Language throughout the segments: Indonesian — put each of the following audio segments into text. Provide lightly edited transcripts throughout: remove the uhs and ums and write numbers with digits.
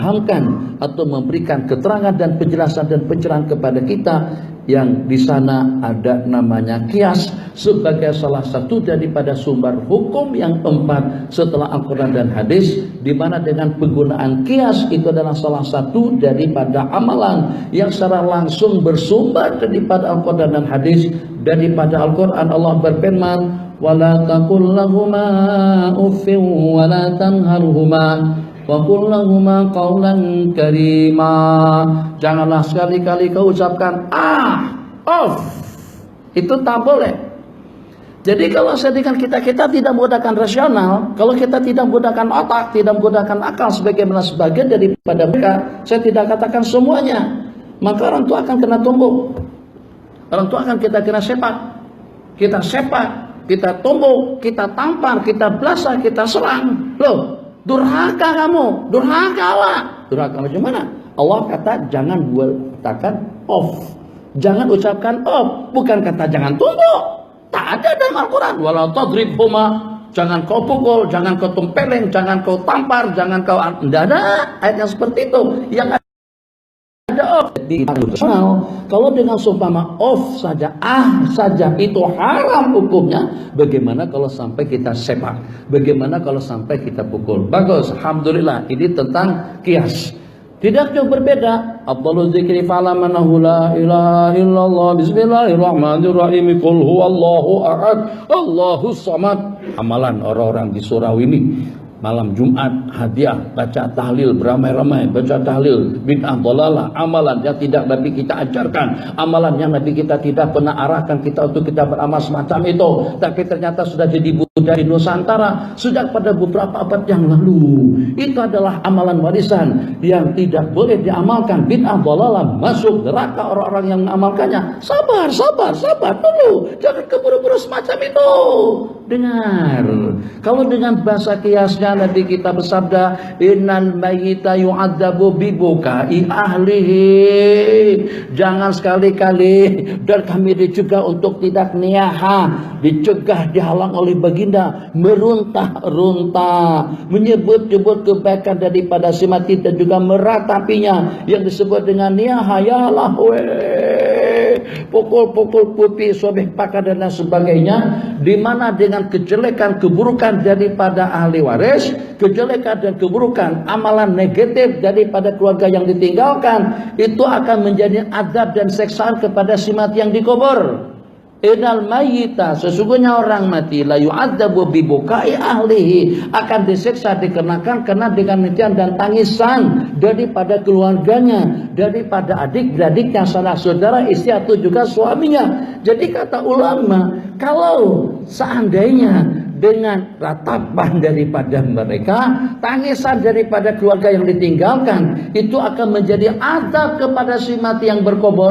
memahamkan atau memberikan keterangan dan penjelasan dan pencerahan kepada kita yang di sana ada namanya kias sebagai salah satu daripada sumber hukum yang keempat setelah Al-Quran dan hadis, di mana dengan penggunaan kias itu adalah salah satu daripada amalan yang secara langsung bersumber daripada Al-Quran dan hadis. Daripada Al-Quran Allah berfirman, wala taqul lahuma uffin wala tanharhuma wa qul lahuma qawlan karima. Janganlah sekali-kali kau ucapkan off. Itu tak boleh. Jadi kalau sedangkan kita tidak menggunakan rasional, kalau kita tidak menggunakan otak, tidak menggunakan akal sebagaimana sebagian daripada mereka, saya tidak katakan semuanya, maka orang tua akan kena tumbuk. Orang tua akan kita kena sepak. Kita sepak, kita tumbuk, kita tampar, kita belasah, kita serang. Loh, durhaka kamu, durhaka Allah. Durhaka macam mana? Allah kata jangan katakan off, jangan ucapkan off, bukan kata jangan tumbuk. Tak ada dalam Al-Quran. Wala tadribhuma, jangan kau pukul, jangan kau tempeleng, jangan kau tampar, jangan kau, tidak ada ayat yang seperti itu. Yang ada off di internasional. Kalau dengan seumpama off saja, saja itu haram hukumnya. Bagaimana kalau sampai kita sepak? Bagaimana kalau sampai kita pukul? Bagus, alhamdulillah. Ini tentang kias. Tidak jauh berbeda. Afdhalul dzikri fa'lamanahu la ilaha illallah. Bismillahirrahmanirrahim. Qul huwallahu ahad, Allahus samad. Amalan orang-orang di surau ini malam Jumat hadiah baca tahlil beramai-ramai, baca tahlil bid'ah dhalalah, amalan yang tidak Nabi kita ajarkan, amalan yang Nabi kita tidak pernah arahkan kita untuk kita beramal semacam itu, tapi ternyata sudah jadi budaya di Nusantara sejak pada beberapa abad yang lalu. Itu adalah amalan warisan yang tidak boleh diamalkan, bid'ah dhalalah, masuk neraka orang-orang yang mengamalkannya. Sabar dulu, jangan keburu-buru semacam itu. Dengar, kalau dengan bahasa kiasnya Nabi kita bersabda, innal mayyita yu'adzabu bibukai ahlihi. Jangan sekali-kali, dan kami dicegah untuk tidak niyaha, dicegah dihalang oleh baginda meruntah-runtah, menyebut-nyebut kebaikan daripada si mati dan juga meratapinya yang disebut dengan niyaha. Ya Allah, pukul-pukul pupi, sobek pakar dan lain sebagainya, di mana dengan kejelekan keburukan daripada ahli waris, kejelekan dan keburukan amalan negatif daripada keluarga yang ditinggalkan, itu akan menjadi azab dan seksaan kepada si mati yang dikubur. Innal mayyita, sesungguhnya orang mati, la yu'adzabu bibukai ahlihi, akan disiksa dikenakan karena dengan netian dan tangisan daripada keluarganya, daripada adik-beradik yang salah saudara, istri atau juga suaminya. Jadi kata ulama, kalau seandainya dengan ratapan daripada mereka, tangisan daripada keluarga yang ditinggalkan, itu akan menjadi azab kepada si mati yang berkubur.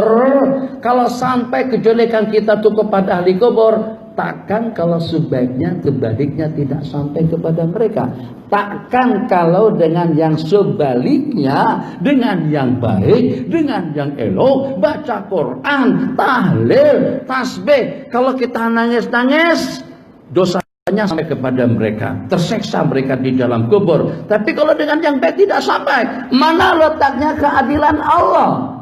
Kalau sampai kejelekan kita tuh kepada ahli kubur, takkan kalau sebaiknya kebaliknya tidak sampai kepada mereka. Takkan kalau dengan yang sebaliknya, dengan yang baik, dengan yang elok, baca Quran, tahlil, tasbih, kalau kita nangis-nangis, dosa sampai kepada mereka, terseksa mereka di dalam kubur. Tapi kalau dengan yang baik tidak sampai, mana letaknya keadilan Allah?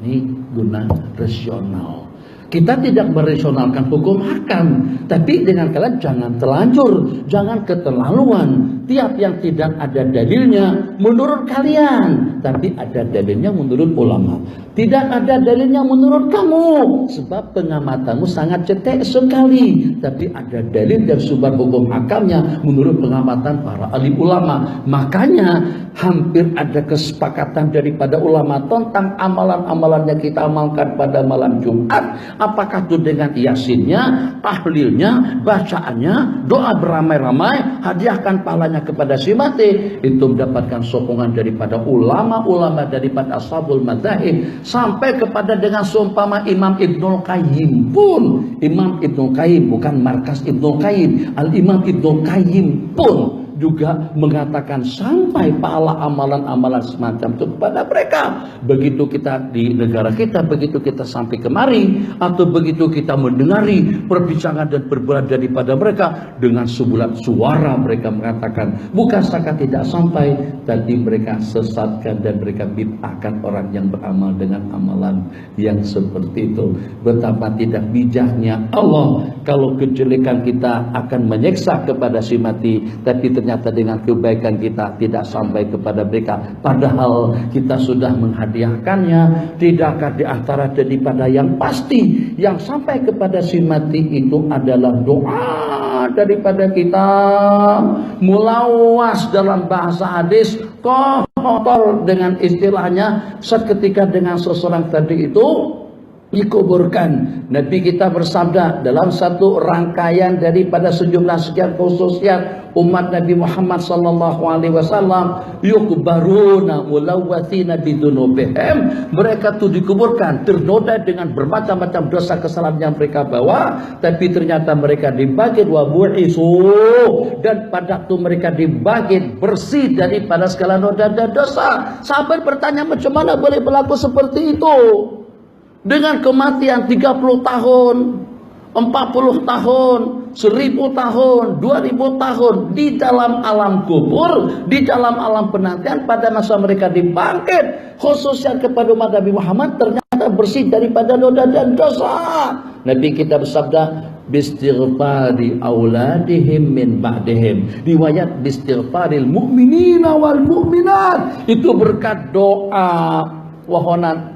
Ini guna rasional. Kita tidak merasionalkan hukum hakam, tapi dengan kalian jangan terlanjur, jangan keterlaluan. Tiap yang tidak ada dalilnya menurut kalian, tapi ada dalilnya menurut ulama. Tidak ada dalilnya menurut kamu, sebab pengamatanmu sangat cetek sekali. Tapi ada dalil dan sumber hukum hakamnya menurut pengamatan para alim ulama. Makanya hampir ada kesepakatan daripada ulama tentang amalan-amalan yang kita amalkan pada malam Jumat. Apakah itu dengan yasinnya, tahlilnya, bacaannya, doa beramai-ramai, hadiahkan pahalanya kepada si mati, itu mendapatkan sokongan daripada ulama-ulama, daripada ashabul madzhab, sampai kepada dengan seumpama Imam Ibnul Qayyim pun, Imam Ibnul Qayyim bukan markas Ibnul Qayyim, Al-Imam Ibnul Qayyim pun juga mengatakan sampai pahala amalan-amalan semacam itu kepada mereka. Begitu kita di negara kita, begitu kita sampai kemari, atau begitu kita mendengari perbincangan dan perbuatan daripada mereka, dengan sebulat suara mereka mengatakan, bukan setakat tidak sampai, tadi mereka sesatkan dan mereka bid'ahkan orang yang beramal dengan amalan yang seperti itu. Betapa tidak bijaknya Allah kalau kejelekan kita akan menyiksa kepada si mati, tapi ternyata dengan kebaikan kita tidak sampai kepada mereka, padahal kita sudah menghadiahkannya. Tidakkah di antara daripada yang pasti yang sampai kepada si mati itu adalah doa daripada kita, mulawas dalam bahasa hadis, kotor dengan istilahnya, seketika dengan seseorang tadi itu dikuburkan. Nabi kita bersabda dalam satu rangkaian daripada sejumlah sekian khususiat umat Nabi Muhammad sallallahu alaihi wasallam, yukbaruna mulawwathina bidunubihim, mereka tuh dikuburkan ternoda dengan bermacam-macam dosa kesalahan yang mereka bawa, tapi ternyata mereka dibangkit wa bu'isu, dan pada waktu mereka dibangkit bersih daripada segala noda dan dosa. Sahabat bertanya, macam mana boleh berlaku seperti itu? Dengan kematian 30 tahun, 40 tahun, 1000 tahun, 2000 tahun di dalam alam kubur, di dalam alam penantian, pada masa mereka dibangkit, khususnya kepada umat Nabi Muhammad, ternyata bersih daripada noda dan dosa. Nabi kita bersabda, bistighfari auladihim min ba'dihim, riwayat bistighfaril mu'minina wal mu'minat, itu berkat doa permohonan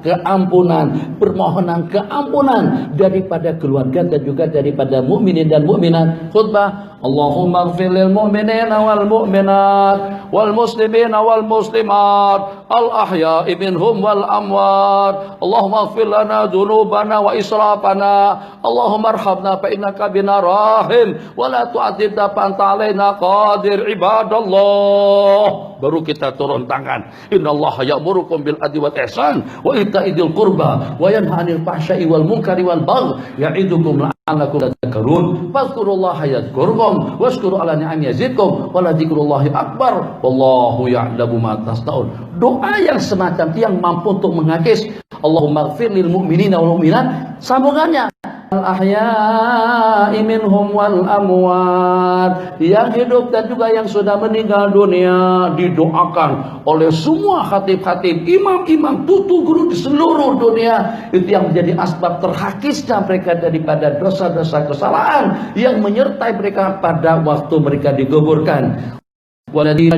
keampunan daripada keluarga dan juga daripada mukminin dan mukminat. Khutbah, Allahumma ighfir lil mu'minina wal mu'minat wal muslimina wal muslimat al ahya'i minhum wal amwat. Allahumma ighfir lana dzunubana wa israfana. Allahumma arhamna fa innaka bina rahim wa la tu'adzibna fa anta alaina qadir. Ibadallah, baru kita turun tangan. Innallaha ya'murukum bil adli wal ihsan wa itaidil qurba wa yanha 'anil fahsya'i wal munkari wal baghi ya'idukum la'allakum tadhakkarun. Fadhkurullaha yadhkurkum washkuru 'ala ni'ami yazidkum wa la dzikrullahi akbar wallahu ya'lamu ma tasnaun. Doa yang semacam itu yang mampu untuk mengakis Allahumma ighfir lil mu'minina wal mu'minat, sambungannya al-ahya'i minhum wal amwat, yang hidup dan juga yang sudah meninggal dunia, didoakan oleh semua khatib-khatib, imam-imam, tutu guru di seluruh dunia. Itu yang menjadi asbab terhakisnya mereka daripada dosa-dosa kesalahan yang menyertai mereka pada waktu mereka dikuburkan. Waladina